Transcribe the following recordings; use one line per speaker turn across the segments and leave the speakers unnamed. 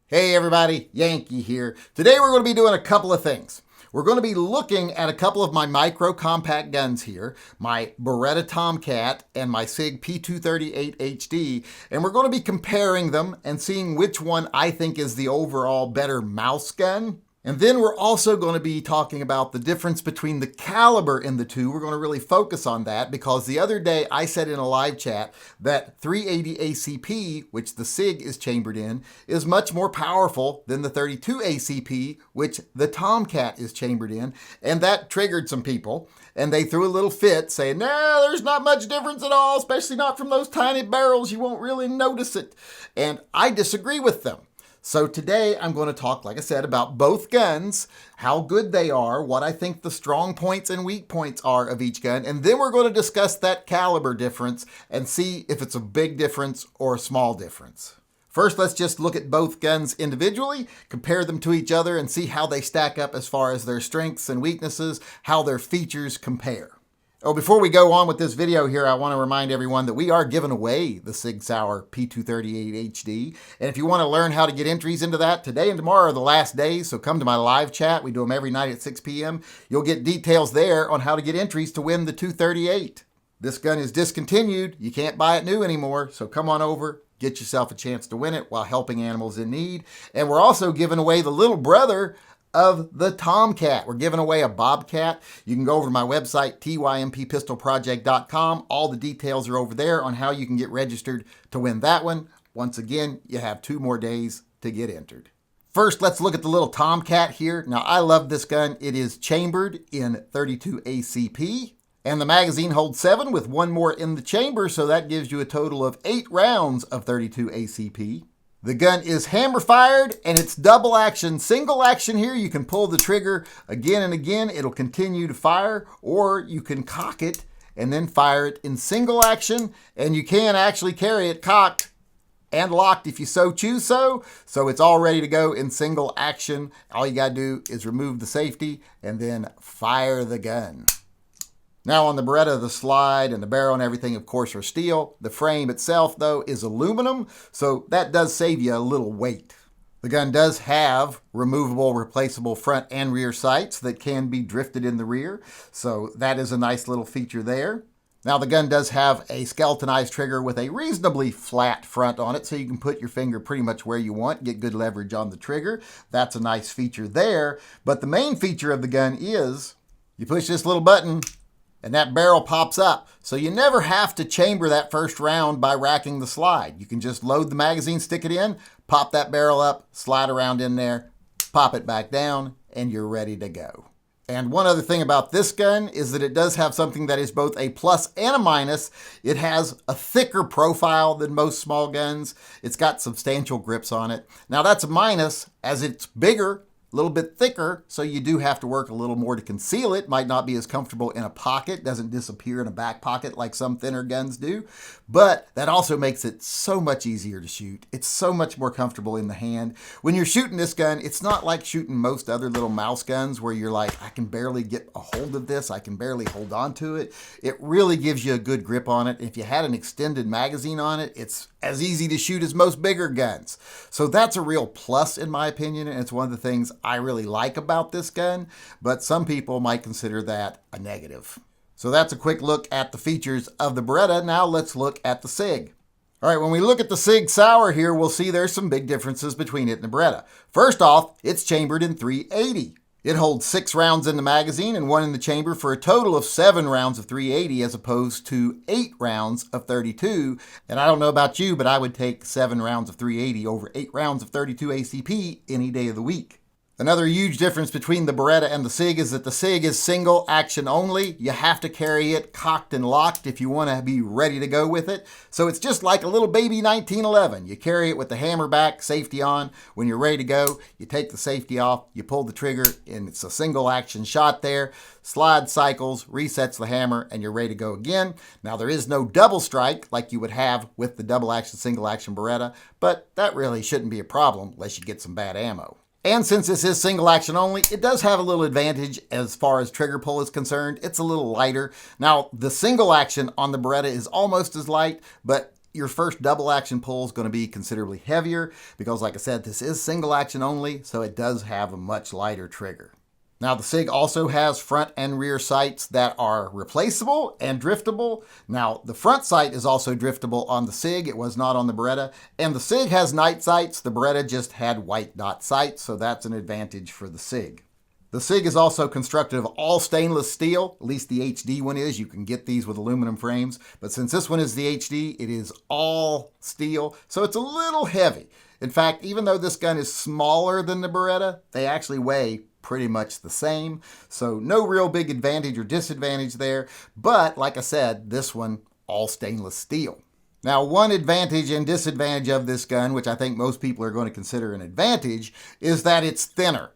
Hey everybody, Yankee here. Today we're going to be doing a couple of things. We're going to be looking at a couple of my micro compact guns here, my Beretta Tomcat and my Sig P238HD, and we're going to be comparing them and seeing which one I think is the overall better mouse gun. And then we're also going to be talking about the difference between the caliber in the two. We're going to really focus on that because the other day I said in a live chat that 380 ACP, which the Sig is chambered in, is much more powerful than the 32 ACP, which the Tomcat is chambered in. And that triggered some people. And they threw a little fit saying, no, there's not much difference at all, especially not from those tiny barrels. You won't really notice it. And I disagree with them. So today I'm going to talk, like I said, about both guns, how good they are, what I think the strong points and weak points are of each gun, and then we're going to discuss that caliber difference and see if it's a big difference or a small difference. First, let's just look at both guns individually, compare them to each other, and see how they stack up as far as their strengths and weaknesses, how their features compare. Oh, before we go on with this video here, I want to remind everyone that we are giving away the Sig Sauer P238HD. And if you want to learn how to get entries into that, today and tomorrow are the last days, so come to my live chat. We do them every night at 6 p.m. You'll get details there on how to get entries to win the 238. This gun is discontinued. You can't buy it new anymore, so come on over, get yourself a chance to win it while helping animals in need. And we're also giving away the little brother of the Tomcat. We're giving away a Bobcat. You can go over to my website, TYMPpistolproject.com. All the details are over there on how you can get registered to win that one. Once again, you have 2 more days to get entered. First, let's look at the little Tomcat here. Now, I love this gun. It is chambered in 32 ACP. And the magazine holds 7 with 1 more in the chamber, so that gives you a total of 8 rounds of 32 ACP. The gun is hammer fired and it's double action. Single action here, you can pull the trigger again and again. It'll continue to fire, or you can cock it and then fire it in single action. And you can actually carry it cocked and locked if you so choose so. So it's all ready to go in single action. All you gotta do is remove the safety and then fire the gun. Now on the Beretta, the slide and the barrel and everything, of course, are steel. The frame itself, though, is aluminum, so that does save you a little weight. The gun does have removable, replaceable front and rear sights that can be drifted in the rear, so that is a nice little feature there. Now the gun does have a skeletonized trigger with a reasonably flat front on it, so you can put your finger pretty much where you want, get good leverage on the trigger. That's a nice feature there, but the main feature of the gun is you push this little button, and that barrel pops up. So you never have to chamber that first round by racking the slide. You can just load the magazine, stick it in, pop that barrel up, slide around in there, pop it back down, and you're ready to go. And one other thing about this gun is that it does have something that is both a plus and a minus. It has a thicker profile than most small guns. It's got substantial grips on it. Now that's a minus as it's bigger, a little bit thicker, so you do have to work a little more to conceal it. Might not be as comfortable in a pocket, doesn't disappear in a back pocket like some thinner guns do, but that also makes it so much easier to shoot. It's so much more comfortable in the hand. When you're shooting this gun, it's not like shooting most other little mouse guns where you're like, I can barely get a hold of this, I can barely hold on to it. It really gives you a good grip on it. If you had an extended magazine on it, it's as easy to shoot as most bigger guns. So that's a real plus in my opinion, and it's one of the things I really like about this gun, but some people might consider that a negative. So that's a quick look at the features of the Beretta. Now let's look at the Sig. All right, when we look at the Sig Sauer here, we'll see there's some big differences between it and the Beretta. First off, it's chambered in 380. It holds 6 rounds in the magazine and 1 in the chamber for a total of 7 rounds of 380 as opposed to 8 rounds of 32. And I don't know about you, but I would take 7 rounds of 380 over 8 rounds of 32 ACP any day of the week. Another huge difference between the Beretta and the Sig is that the Sig is single action only. You have to carry it cocked and locked if you want to be ready to go with it. So it's just like a little baby 1911. You carry it with the hammer back, safety on. When you're ready to go, you take the safety off, you pull the trigger, and it's a single action shot there. Slide cycles, resets the hammer, and you're ready to go again. Now there is no double strike like you would have with the double action, single action Beretta, but that really shouldn't be a problem unless you get some bad ammo. And since this is single action only, it does have a little advantage as far as trigger pull is concerned. It's a little lighter. Now, the single action on the Beretta is almost as light, but your first double action pull is going to be considerably heavier because, like I said, this is single action only, so it does have a much lighter trigger. Now, the Sig also has front and rear sights that are replaceable and driftable. Now, the front sight is also driftable on the Sig. It was not on the Beretta. And the Sig has night sights. The Beretta just had white dot sights, so that's an advantage for the Sig. The Sig is also constructed of all stainless steel, at least the HD one is. You can get these with aluminum frames, but since this one is the HD, it is all steel, so it's a little heavy. In fact, even though this gun is smaller than the Beretta, they actually weigh pretty much the same, so no real big advantage or disadvantage there, but like I said, this one, all stainless steel. Now, one advantage and disadvantage of this gun, which I think most people are going to consider an advantage, is that it's thinner.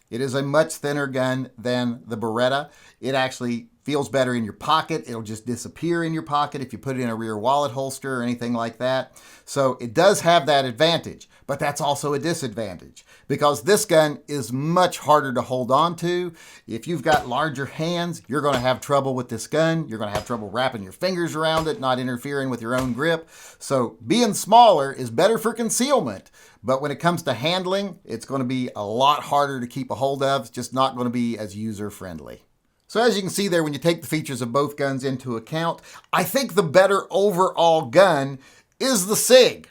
It is a much thinner gun than the Beretta. It actually feels better in your pocket. It'll just disappear in your pocket if you put it in a rear wallet holster or anything like that. So it does have that advantage, but that's also a disadvantage because this gun is much harder to hold on to. If you've got larger hands, you're going to have trouble with this gun. You're going to have trouble wrapping your fingers around it, not interfering with your own grip. So being smaller is better for concealment, but when it comes to handling, it's going to be a lot harder to keep a hold of. It's just not going to be as user-friendly. So as you can see there, when you take the features of both guns into account, I think the better overall gun is the Sig.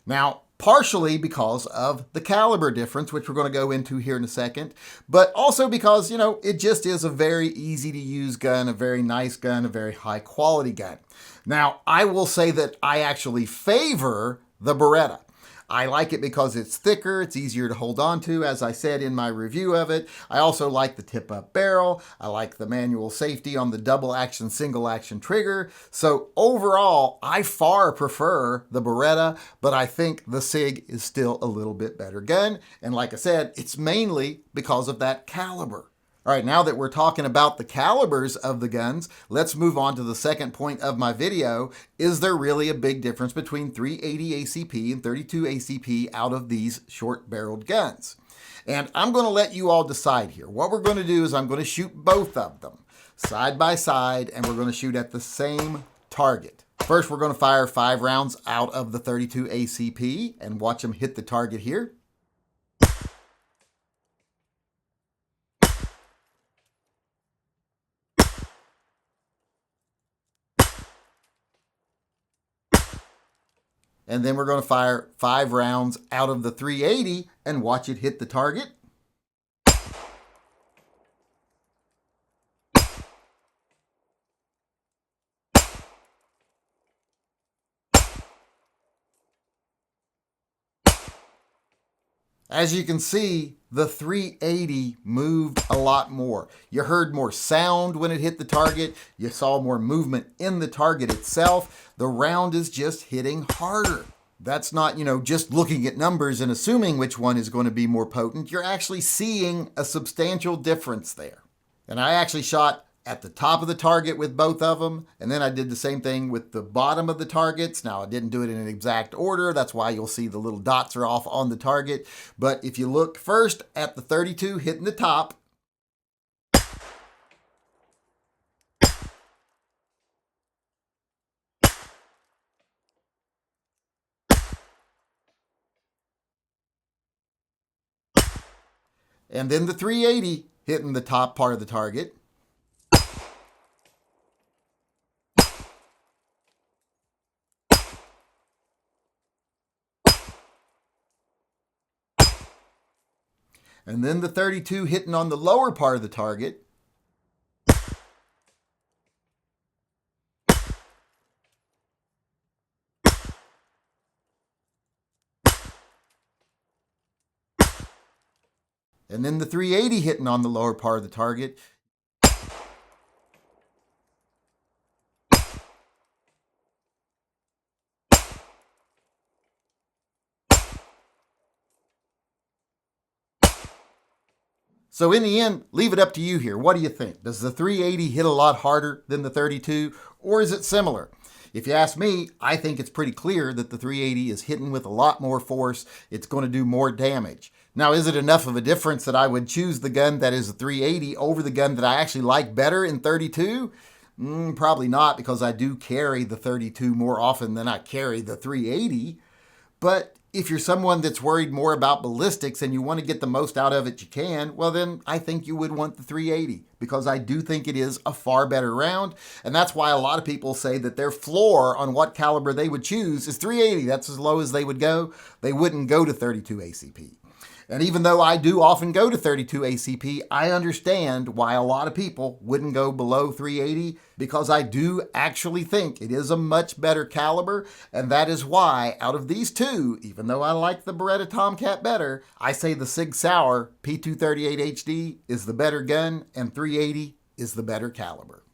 Now, partially because of the caliber difference, which we're going to go into here in a second, but also because, it just is a very easy to use gun, a very nice gun, a very high quality gun. Now, I will say that I actually favor the Beretta. I like it because it's thicker, it's easier to hold on to, as I said in my review of it. I also like the tip-up barrel. I like the manual safety on the double action, single action trigger. So overall, I far prefer the Beretta, but I think the Sig is still a little bit better gun. And like I said, it's mainly because of that caliber. All right, now that we're talking about the calibers of the guns, let's move on to the second point of my video. Is there really a big difference between 380 ACP and 32 ACP out of these short-barreled guns? And I'm going to let you all decide here. What we're going to do is I'm going to shoot both of them side by side, and we're going to shoot at the same target. First, we're going to fire 5 rounds out of the 32 ACP and watch them hit the target here. And then we're going to fire 5 rounds out of the 380 and watch it hit the target. As you can see, the 380 moved a lot more. You heard more sound when it hit the target. You saw more movement in the target itself. The round is just hitting harder. That's not, just looking at numbers and assuming which one is going to be more potent. You're actually seeing a substantial difference there. And I actually shot at the top of the target with both of them, and then I did the same thing with the bottom of the targets. Now, I didn't do it in an exact order. That's why you'll see the little dots are off on the target. But if you look first at the 32 hitting the top, and then the 380 hitting the top part of the target, and then the 32 hitting on the lower part of the target, and then the 380 hitting on the lower part of the target, so in the end, leave it up to you here. What do you think? Does the 380 hit a lot harder than the 32, or is it similar? If you ask me, I think it's pretty clear that the 380 is hitting with a lot more force. It's going to do more damage. Now, is it enough of a difference that I would choose the gun that is a 380 over the gun that I actually like better in 32? Probably not, because I do carry the 32 more often than I carry the 380. But if you're someone that's worried more about ballistics and you want to get the most out of it you can, well then I think you would want the 380, because I do think it is a far better round. And that's why a lot of people say that their floor on what caliber they would choose is 380. That's as low as they would go. They wouldn't go to 32 ACP. And even though I do often go to 32 ACP, I understand why a lot of people wouldn't go below 380, because I do actually think it is a much better caliber. And that is why out of these two, even though I like the Beretta Tomcat better, I say the Sig Sauer P238HD is the better gun and 380 is the better caliber.